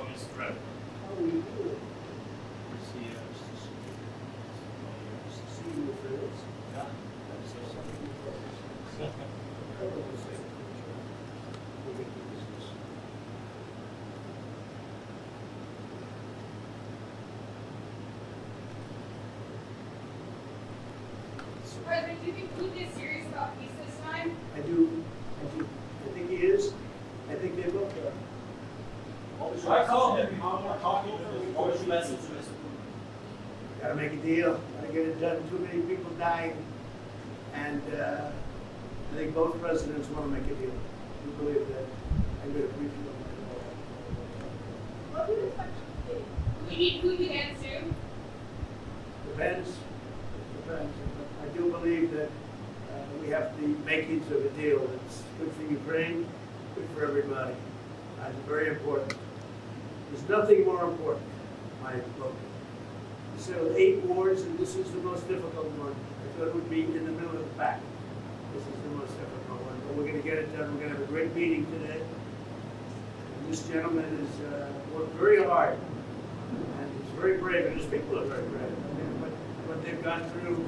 strongest threat. How do you do it? See you affairs. Yeah. President, do you think Putin is serious about peace this time? I do. I think he is. I think they will. I called him. I'm talking to him. What was your message to Mr. Putin? Gotta make a deal. Gotta get it done. Too many people dying. And I think both presidents want to make a deal. We believe that. I'm going to brief you on What would it do? We need Putin again soon. Depends. I do believe that we have the makings of a deal that's good for Ukraine, good for everybody. It's very important. There's nothing more important, in my opinion. We settled 8 wars, and this is the most difficult one. I thought it would be in the middle of the pack. This is the most difficult one, but we're going to get it done. We're going to have a great meeting today. And this gentleman has worked very hard, and he's very brave, and his people are very brave. I mean, what they've gone through,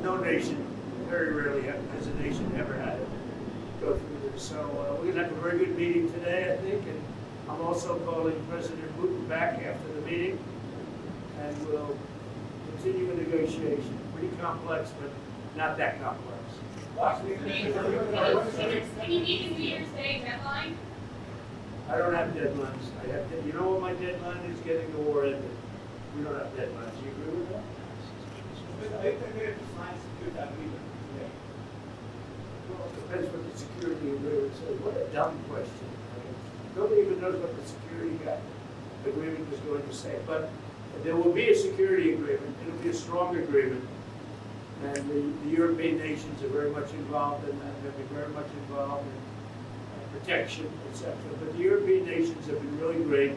no nation, very rarely has a nation ever had it go through this. So we're going to have a very good meeting today, I think, and I'm also calling President Putin back after the meeting, and we'll continue a negotiation. Pretty complex, but not that complex. Can you meet the New Year's Day deadline? I don't have deadlines. You know what my deadline is? Getting the war ended. We don't have deadlines. You agree with that? Well, it depends what the security agreement says. What a dumb question. Nobody even knows what the security agreement is going to say. But there will be a security agreement. It'll be a strong agreement. And the European nations are very much involved in that. They'll be very much involved in protection, etc. But the European nations have been really great.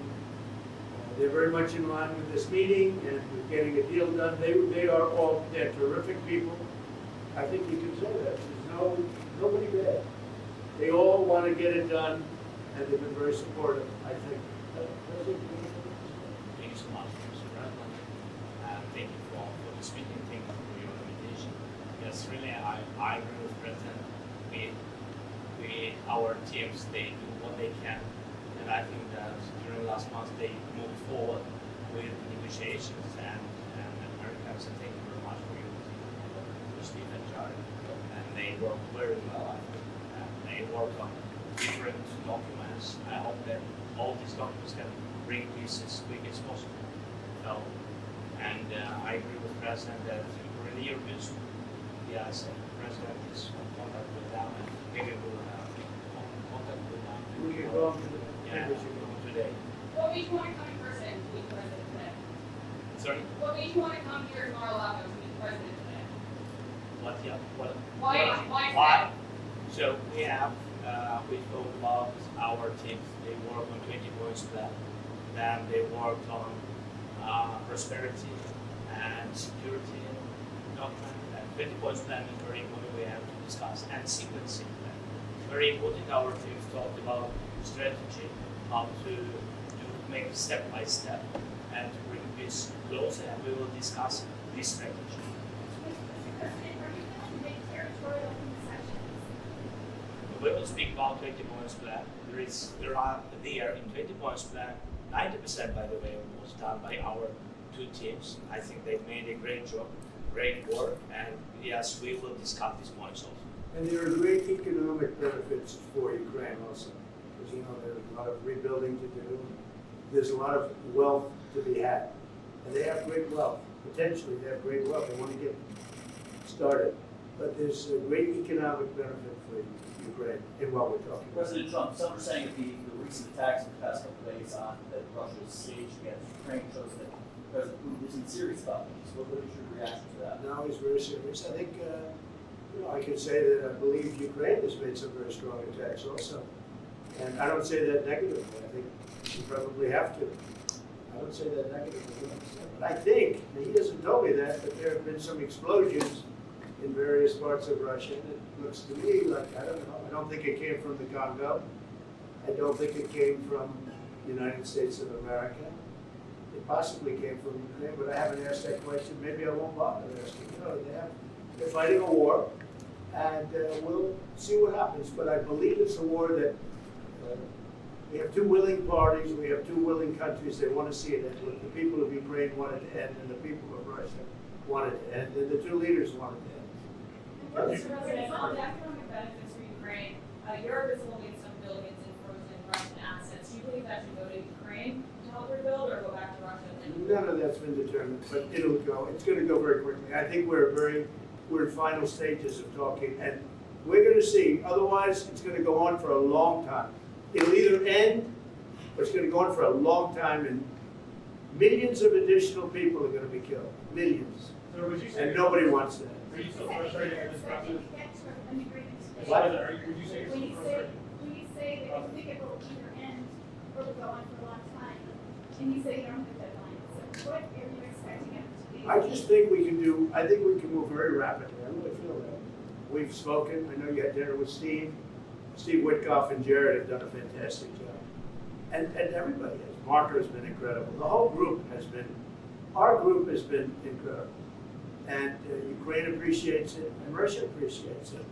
They're very much in line with this meeting and with getting a deal done. They're terrific people. I think you can say that. There's nobody bad. They all want to get it done, and they've been very supportive, I think. Thank you so much, Mr. President. Thank you for this meeting. Thank you for your invitation. Yes, really, I agree with President. Our teams, they do what they can. And I think that during last month they moved forward with negotiations and Americans, and thank you very much for your team, for Steve and Jared. And they worked very well, I think. And they worked on different documents. I hope that all these documents can bring peace as quick as possible. So, and I agree with the President that really reduced. Yes, the President is in contact with them, and maybe we will have contact with them. We can go Today. What made you want to come in person to meet the President today? Sorry? What made you want to come here to Mar-a-Lago to meet the President today? What? Yeah. What? Why? So we have we spoke about our teams. They work on 20 points plan. Then they worked on prosperity and security document. And 20 points plan is very important. We have to discuss and sequencing plan. Very important. Our teams talked about strategy, how to make step by step and to bring this closer, and we will discuss this strategy. Mr. President, are you going to make territorial concessions? We will speak about 20 points plan. There are in 20 points plan, 90% by the way was done by our 2 teams. I think they made a great job, great work, and yes, we will discuss these points also. And there are great economic benefits for Ukraine also. Because, you know, there's a lot of rebuilding to do. There's a lot of wealth to be had. And they have great wealth. Potentially, they have great wealth. They want to get started. But there's a great economic benefit for Ukraine in what we're talking about. President Trump, some are saying that the recent attacks in the past couple of days that Russia's staged against Ukraine shows that President Putin isn't serious about this. What is your reaction to that? No, he's very serious. I think, I can say that I believe Ukraine has made some very strong attacks also. And I don't say that negatively. I think you probably have to. I don't say that negatively. But I think, and he hasn't told me that, but there have been some explosions in various parts of Russia. And it looks to me like, I don't know, I don't think it came from the Congo. I don't think it came from the United States of America. It possibly came from Ukraine, but I haven't asked that question. Maybe I won't bother asking. You know, they're fighting a war, and we'll see what happens. But I believe it's a war that we have two willing parties, we have two willing countries. They want to see it end. The people of Ukraine want it to end, and the people of Russia want it to end, and the two leaders want it to end. Mr. President, on the economic benefits for Ukraine, Europe is holding some billions in frozen Russian assets. Do you believe that should go to Ukraine to help rebuild, or go back to Russia? None of that's been determined, but it'll go. It's going to go very quickly. I think we're in final stages of talking, and we're going to see. Otherwise, it's going to go on for a long time. It'll either end, or it's going to go on for a long time, and millions of additional people are going to be killed. Millions. So would you say, And nobody wants that. are you so frustrated with this process? What? Would you say you're When so you frustrated? say that you think it will either end or will go on for a long time, and you say you don't have a deadline, so what are you expecting it to be? I just think we can do. I think we can move very rapidly. I really feel that. We've spoken. I know you had dinner with Steve. Steve Witkoff and Jared have done a fantastic job. And everybody has. Marco has been incredible. The whole group has been, our group has been incredible. And Ukraine appreciates it, and Russia appreciates it.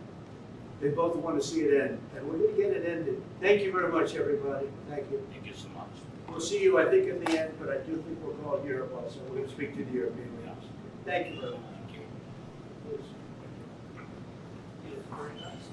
They both want to see it end, and we're going to get it ended. Thank you very much, everybody. Thank you. Thank you so much. We'll see you, I think, at the end, but I do think we'll call Europe also. We're going to speak to the European leaders. Thank you very much. Thank you. Please. It is very nice.